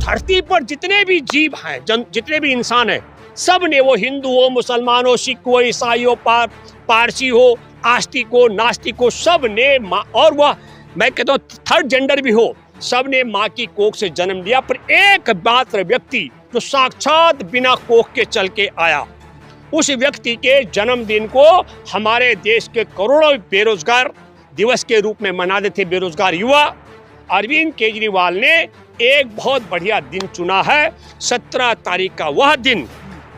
धरती पर जितने भी जीव हैं, जितने भी इंसान हैं, सब ने, वो हिंदू हो, मुसलमान हो, सिख हो, ईसाई हो, पारसी हो, आस्तिक हो, नास्तिक हो, सब ने और वह मैं कहता हूँ थर्ड जेंडर भी हो, सब ने माँ की कोख से जन्म लिया। पर एक मात्र व्यक्ति जो साक्षात बिना कोख के चल के आया, उस व्यक्ति के जन्मदिन को हमारे देश के करोड़ों बेरोजगार दिवस के रूप में मनाते थे बेरोजगार युवा। अरविंद केजरीवाल ने एक बहुत बढ़िया दिन चुना है, 17 तारीख का वह दिन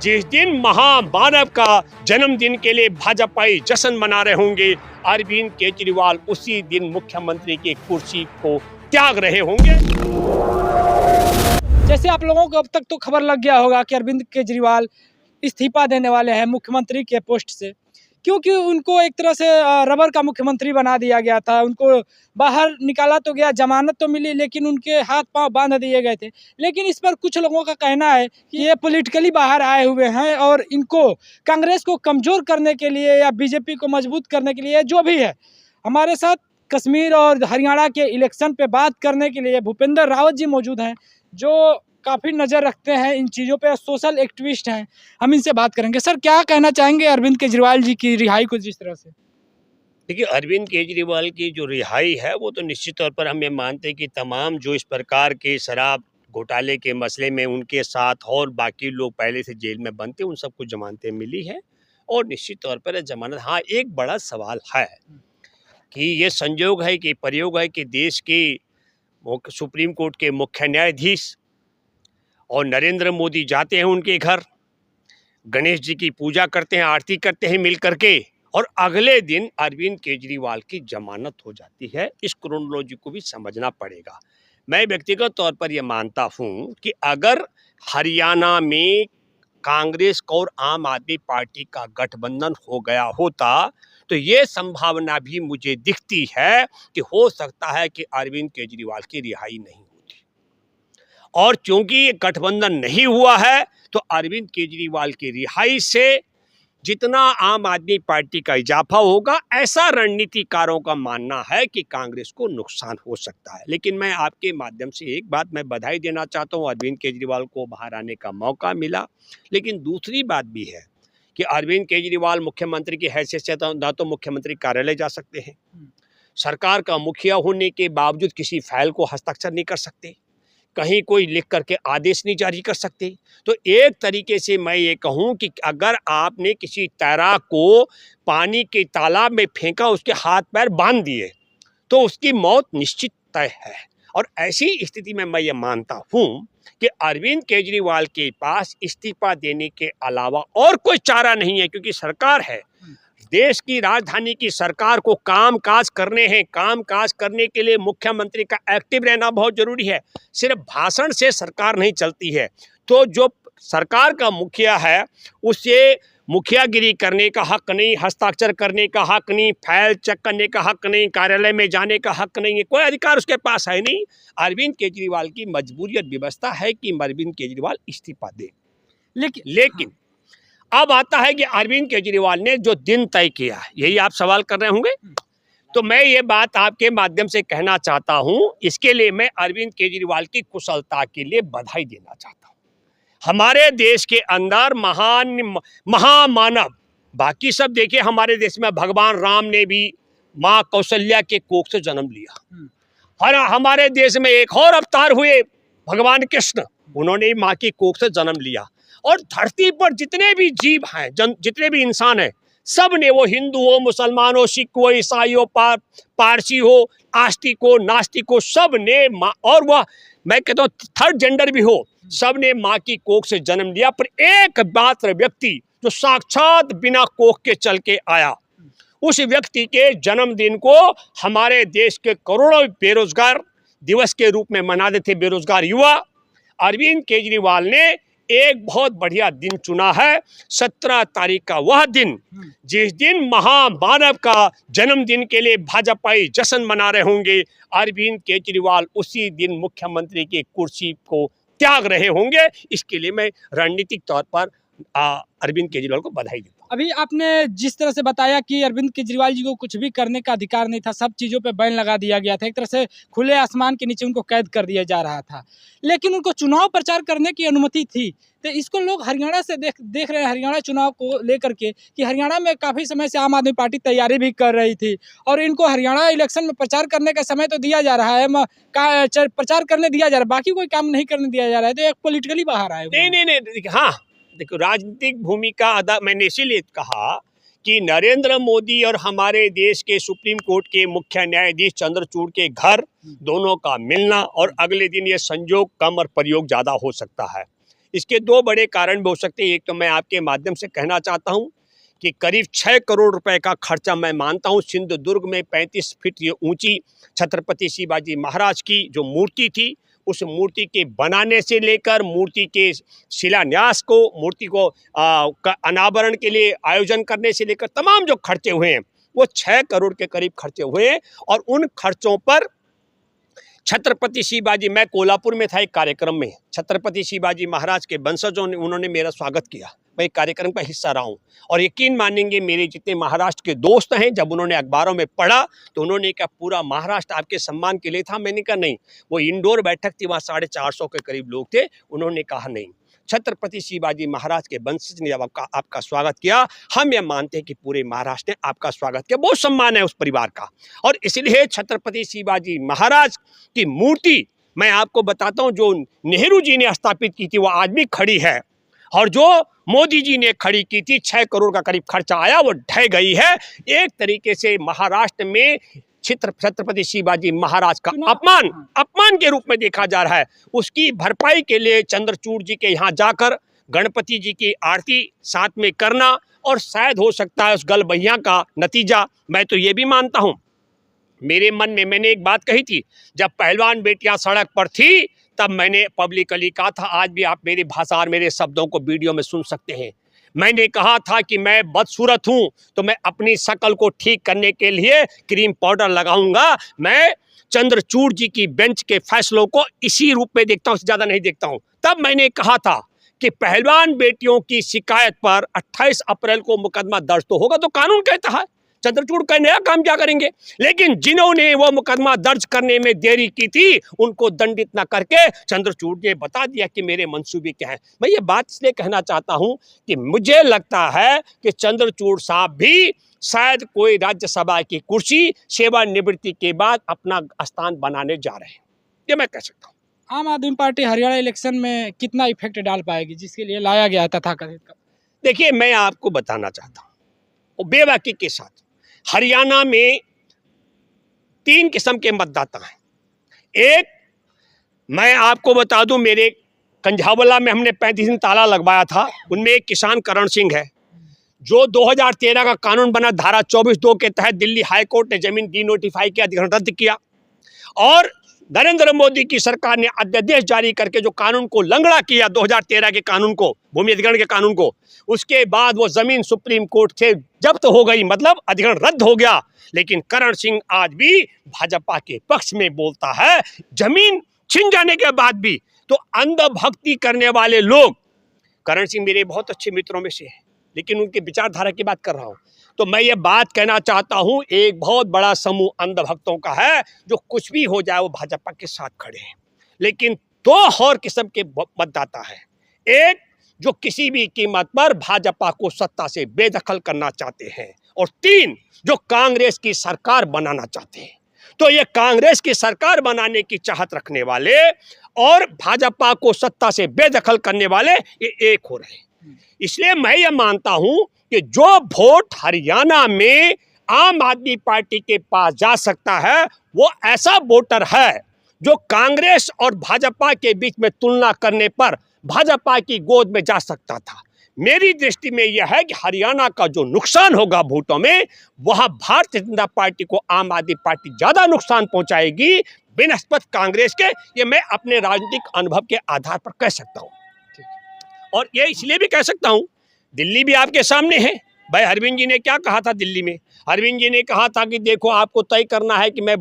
जिस दिन महामानव का जन्मदिन के लिए भाजपाई जश्न मना रहे होंगे। अरविंद केजरीवाल उसी दिन मुख्यमंत्री की कुर्सी को त्याग रहे होंगे। जैसे आप लोगों को अब तक तो खबर लग गया होगा कि अरविंद केजरीवाल इस्तीफा देने वाले हैं मुख्यमंत्री के पोस्ट से, क्योंकि उनको एक तरह से रबर का मुख्यमंत्री बना दिया गया था। उनको बाहर निकाला तो गया, जमानत तो मिली, लेकिन उनके हाथ पांव बांध दिए गए थे। लेकिन इस पर कुछ लोगों का कहना है कि ये पॉलिटिकली बाहर आए हुए हैं और इनको कांग्रेस को कमज़ोर करने के लिए या बीजेपी को मजबूत करने के लिए, जो भी है, हमारे साथ कश्मीर और हरियाणा के इलेक्शन पे बात करने के लिए भूपेंद्र रावत जी मौजूद हैं, जो काफ़ी नज़र रखते हैं इन चीज़ों पे, सोशल एक्टिविस्ट हैं। हम इनसे बात करेंगे। सर, क्या कहना चाहेंगे अरविंद केजरीवाल जी की रिहाई को जिस तरह से? देखिए, अरविंद केजरीवाल की जो रिहाई है वो तो निश्चित तौर पर हम ये मानते हैं कि तमाम जो इस प्रकार के शराब घोटाले के मसले में उनके साथ और बाकी लोग पहले से जेल में बंद थे, उन सबको जमानतें मिली है और निश्चित तौर पर जमानत। हाँ, एक बड़ा सवाल है कि ये संयोग है कि प्रयोग है कि देश के सुप्रीम कोर्ट के मुख्य न्यायाधीश और नरेंद्र मोदी जाते हैं उनके घर, गणेश जी की पूजा करते हैं, आरती करते हैं मिल करके, और अगले दिन अरविंद केजरीवाल की जमानत हो जाती है। इस क्रोनोलॉजी को भी समझना पड़ेगा। मैं व्यक्तिगत तौर पर यह मानता हूँ कि अगर हरियाणा में कांग्रेस और आम आदमी पार्टी का गठबंधन हो गया होता तो ये संभावना भी मुझे दिखती है कि हो सकता है कि अरविंद केजरीवाल की रिहाई नहीं होती। और क्योंकि ये गठबंधन नहीं हुआ है तो अरविंद केजरीवाल की रिहाई से जितना आम आदमी पार्टी का इजाफा होगा, ऐसा रणनीतिकारों का मानना है कि कांग्रेस को नुकसान हो सकता है। लेकिन मैं आपके माध्यम से एक बात मैं बधाई देना चाहता हूं, अरविंद केजरीवाल को बाहर आने का मौका मिला। लेकिन दूसरी बात भी है कि अरविंद केजरीवाल मुख्यमंत्री की हैसियत से ना तो मुख्यमंत्री कार्यालय जा सकते हैं, सरकार का मुखिया होने के बावजूद किसी फाइल को हस्ताक्षर नहीं कर सकते, कहीं कोई लिख करके आदेश नहीं जारी कर सकते। तो एक तरीके से मैं ये कहूँ कि अगर आपने किसी तैराक को पानी के तालाब में फेंका, उसके हाथ पैर बांध दिए, तो उसकी मौत निश्चित तय है। और ऐसी स्थिति में मैं ये मानता हूँ कि अरविंद केजरीवाल के पास इस्तीफा देने के अलावा और कोई चारा नहीं है, क्योंकि सरकार है, देश की राजधानी की सरकार को काम काज करने हैं। काम काज करने के लिए मुख्यमंत्री का एक्टिव रहना बहुत जरूरी है। सिर्फ भाषण से सरकार नहीं चलती है। तो जो सरकार का मुखिया है उसे मुखियागिरी करने का हक नहीं, हस्ताक्षर करने का हक नहीं, फाइल चेक करने का हक नहीं, कार्यालय में जाने का हक नहीं है, कोई अधिकार उसके पास है नहीं। अरविंद केजरीवाल की मजबूरी और व्यवस्था है कि अरविंद केजरीवाल इस्तीफा दे। लेकिन अब आता है कि अरविंद केजरीवाल ने जो दिन तय किया, यही आप सवाल कर रहे होंगे, तो मैं ये बात आपके माध्यम से कहना चाहता हूं। इसके लिए मैं अरविंद केजरीवाल की कुशलता के लिए बधाई देना चाहता हूं। हमारे देश के अंदर महामानव, बाकी सब देखिए, हमारे देश में भगवान राम ने भी माँ कौशल्या के कोख से जन्म लिया, और हमारे देश में एक और अवतार हुए भगवान कृष्ण, उन्होंने माँ की कोख से जन्म लिया। और धरती पर जितने भी जीव हैं, जितने भी इंसान हैं, सब ने, वो हिंदू हो, मुसलमान हो, सिख हो, ईसाई हो, पारसी हो, आस्तिक हो, नास्तिक हो, सब ने और वह मैं कहता हूँ थर्ड जेंडर भी हो, सब ने माँ की कोख से जन्म लिया। पर एक मात्र व्यक्ति जो साक्षात बिना कोख के चल के आया, उस व्यक्ति के जन्मदिन को हमारे देश के करोड़ों बेरोजगार दिवस के रूप में मनाते थे बेरोजगार युवा। अरविंद केजरीवाल ने एक बहुत बढ़िया दिन चुना है, 17 तारीख का वह दिन जिस दिन महामानव का जन्मदिन के लिए भाजपाई जश्न मना रहे होंगे। अरविंद केजरीवाल उसी दिन मुख्यमंत्री की कुर्सी को त्याग रहे होंगे। इसके लिए मैं रणनीतिक तौर पर अरविंद केजरीवाल को बधाई देता हूँ। अभी आपने जिस तरह से बताया कि अरविंद केजरीवाल जी को कुछ भी करने का अधिकार नहीं था, सब चीज़ों पे बैन लगा दिया गया था, एक तरह से खुले आसमान के नीचे उनको कैद कर दिया जा रहा था, लेकिन उनको चुनाव प्रचार करने की अनुमति थी। तो इसको लोग हरियाणा से देख रहे हैं, हरियाणा चुनाव को लेकर के, कि हरियाणा में काफ़ी समय से आम आदमी पार्टी तैयारी भी कर रही थी और इनको हरियाणा इलेक्शन में प्रचार करने का समय तो दिया जा रहा है, प्रचार करने दिया जा रहा है, बाकी कोई काम नहीं करने दिया जा रहा है, तो एक पॉलिटिकली बाहर आए हुए हैं। नहीं, देखिए, हाँ, देखो, राजनीतिक भूमिका अदा मैंने इसीलिए कहा कि नरेंद्र मोदी और हमारे देश के सुप्रीम कोर्ट के मुख्य न्यायाधीश चंद्रचूड़ के घर दोनों का मिलना और अगले दिन ये संयोग कम और प्रयोग ज़्यादा हो सकता है। इसके दो बड़े कारण भी हो सकते हैं। एक तो मैं आपके माध्यम से कहना चाहता हूँ कि करीब 6 करोड़ रुपए का खर्चा मैं मानता हूँ। सिंधुदुर्ग में 35 फीट ये ऊंची छत्रपति शिवाजी महाराज की जो मूर्ति थी, उस मूर्ति के बनाने से लेकर मूर्ति के शिलान्यास को, मूर्ति को अनावरण के लिए आयोजन करने से लेकर तमाम जो खर्चे हुए हैं वो 6 करोड़ के करीब खर्चे हुए हैं। और उन खर्चों पर छत्रपति शिवाजी, मैं कोल्हापुर में था एक कार्यक्रम में, छत्रपति शिवाजी महाराज के वंशजों ने, उन्होंने मेरा स्वागत किया, मैं एक कार्यक्रम का हिस्सा रहा हूँ। और यकीन मानेंगे, मेरे जितने महाराष्ट्र के दोस्त हैं, जब उन्होंने अखबारों में पढ़ा तो उन्होंने कहा पूरा महाराष्ट्र आपके सम्मान के लिए था। मैंने कहा नहीं, वो इंडोर बैठक थी, वहाँ 450 के करीब लोग थे। उन्होंने कहा नहीं, छत्रपति शिवाजी महाराज के वंशज ने जब आपका स्वागत किया, हम ये मानते हैं कि पूरे महाराष्ट्र ने आपका स्वागत किया। बहुत सम्मान है उस परिवार का। और इसलिए छत्रपति शिवाजी महाराज की मूर्ति मैं आपको बताता हूँ, जो नेहरू जी ने स्थापित की थी वो आज भी खड़ी है, और जो मोदी जी ने खड़ी की थी 6 करोड़ का करीब खर्चा आया, वो ढह गई है। एक तरीके से महाराष्ट्र में छत्रपति शिवाजी महाराज का अपमान के रूप में देखा जा रहा है। उसकी भरपाई के लिए चंद्रचूड़ जी के यहाँ जाकर गणपति जी की आरती साथ में करना, और शायद हो सकता है उस गलबैया का नतीजा, मैं तो ये भी मानता हूँ, मेरे मन में मैंने एक बात कही थी, जब पहलवान बेटियां सड़क पर थी तब मैंने पब्लिकली कहा था, आज भी आप मेरी भाषा और मेरे शब्दों को वीडियो में सुन सकते हैं। मैंने कहा था कि मैं बदसूरत हूं तो मैं अपनी शक्ल को ठीक करने के लिए क्रीम पाउडर लगाऊंगा। मैं चंद्रचूड़ जी की बेंच के फैसलों को इसी रूप में देखता हूं, ज़्यादा नहीं देखता हूं। तब मैंने कहा था कि पहलवान बेटियों की शिकायत पर 28 अप्रैल को मुकदमा दर्ज तो होगा, तो कानून कहता है चंद्रचूड़ का नया काम क्या करेंगे। लेकिन जिन्होंने वो मुकदमा दर्ज करने में देरी की थी उनको दंडित न करके चंद्रचूड़ ने बता दिया कि मेरे मंसूबे क्या हैं। मैं ये बात इसलिए कहना चाहता हूं कि मुझे लगता है कि चंद्रचूड़ साहब भी शायद कोई राज्यसभा की कुर्सी सेवानिवृत्ति के बाद अपना स्थान बनाने जा रहे हैं, ये मैं कह सकता हूँ। आम आदमी पार्टी हरियाणा इलेक्शन में कितना इफेक्ट डाल पाएगी, जिसके लिए लाया गया था तथाकथित? देखिए, मैं आपको बताना चाहता हूँ बेबाकी के साथ, हरियाणा में 3 किस्म के मतदाता हैं। एक, मैं आपको बता दूं, मेरे कंझावला में हमने 35 दिन ताला लगवाया था, उनमें एक किसान करण सिंह है, जो 2013 का कानून बना धारा 24(2) के तहत दिल्ली हाई कोर्ट ने जमीन डी नोटिफाई किया, अधिग्रहण रद्द किया, और नरेंद्र मोदी की सरकार ने अध्यादेश जारी करके जो कानून को लंगड़ा किया 2013 के कानून को, भूमि अधिग्रहण के कानून को, उसके बाद वो जमीन सुप्रीम कोर्ट से जब्त हो गई, मतलब अधिग्रहण रद्द हो गया। लेकिन करण सिंह आज भी भाजपा के पक्ष में बोलता है, जमीन छिन जाने के बाद भी। तो अंधभक्ति करने वाले लोग, करण सिंह मेरे बहुत अच्छे मित्रों में से है, लेकिन उनके विचारधारा की बात कर रहा हूँ, तो मैं ये बात कहना चाहता हूँ, एक बहुत बड़ा समूह अंधभक्तों का है जो कुछ भी हो जाए वो भाजपा के साथ खड़े हैं। लेकिन 2 और किस्म के मतदाता है, एक जो किसी भी कीमत पर भाजपा को सत्ता से बेदखल करना चाहते हैं, और 3 जो कांग्रेस की सरकार बनाना चाहते हैं। तो ये कांग्रेस की सरकार बनाने की चाहत रखने वाले और भाजपा को सत्ता से बेदखल करने वाले ये एक हो रहे हैं। इसलिए मैं ये मानता हूं कि जो वोट हरियाणा में आम आदमी पार्टी के पास जा सकता है वो ऐसा वोटर है जो कांग्रेस और भाजपा के बीच में तुलना करने पर भाजपा की गोद में जा सकता था। मेरी दृष्टि में यह है कि हरियाणा का जो नुकसान होगा वोटों में, वह भारतीय जनता पार्टी को आम आदमी पार्टी ज्यादा नुकसान पहुंचाएगी बिनस्बत कांग्रेस के। ये मैं अपने राजनीतिक अनुभव के आधार पर कह सकता हूं, और ये इसलिए भी कह सकता हूं, दिल्ली भी आपके सामने है, भाई अरविंद जी ने क्या कहा था दिल्ली में? अरविंद जी ने कहा था कि देखो आपको तय करना है कि मैं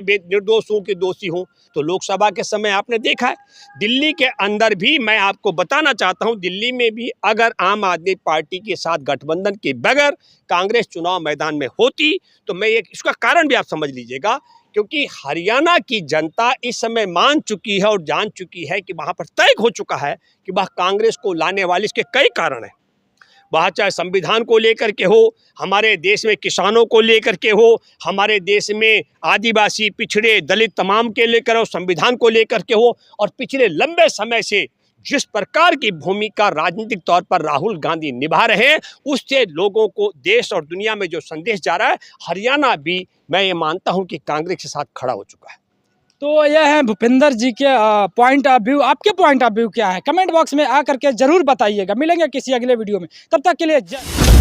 निर्दोष हूँ कि दोषी हूँ। तो लोकसभा के समय आपने देखा है, दिल्ली के अंदर भी मैं आपको बताना चाहता हूँ, दिल्ली में भी अगर आम आदमी पार्टी के साथ गठबंधन के बगैर कांग्रेस चुनाव मैदान में होती तो मैं इसका कारण भी आप समझ लीजिएगा, क्योंकि हरियाणा की जनता इस समय मान चुकी है और जान चुकी है कि वहाँ पर तय हो चुका है कि वह कांग्रेस को लाने वाले इसके कई कारण हैं। वह चाहे संविधान को लेकर के हो, हमारे देश में किसानों को लेकर के हो, हमारे देश में आदिवासी पिछड़े दलित तमाम के लेकर हो, संविधान को लेकर के हो, और पिछले लंबे समय से जिस प्रकार की भूमिका राजनीतिक तौर पर राहुल गांधी निभा रहे हैं, उससे लोगों को देश और दुनिया में जो संदेश जा रहा है, हरियाणा भी मैं ये मानता हूं कि कांग्रेस के साथ खड़ा हो चुका है। तो यह है भूपेंद्र जी के पॉइंट ऑफ व्यू। आपके पॉइंट ऑफ व्यू क्या है? कमेंट बॉक्स में आकर के जरूर बताइएगा। मिलेंगे किसी अगले वीडियो में, तब तक के लिए जय।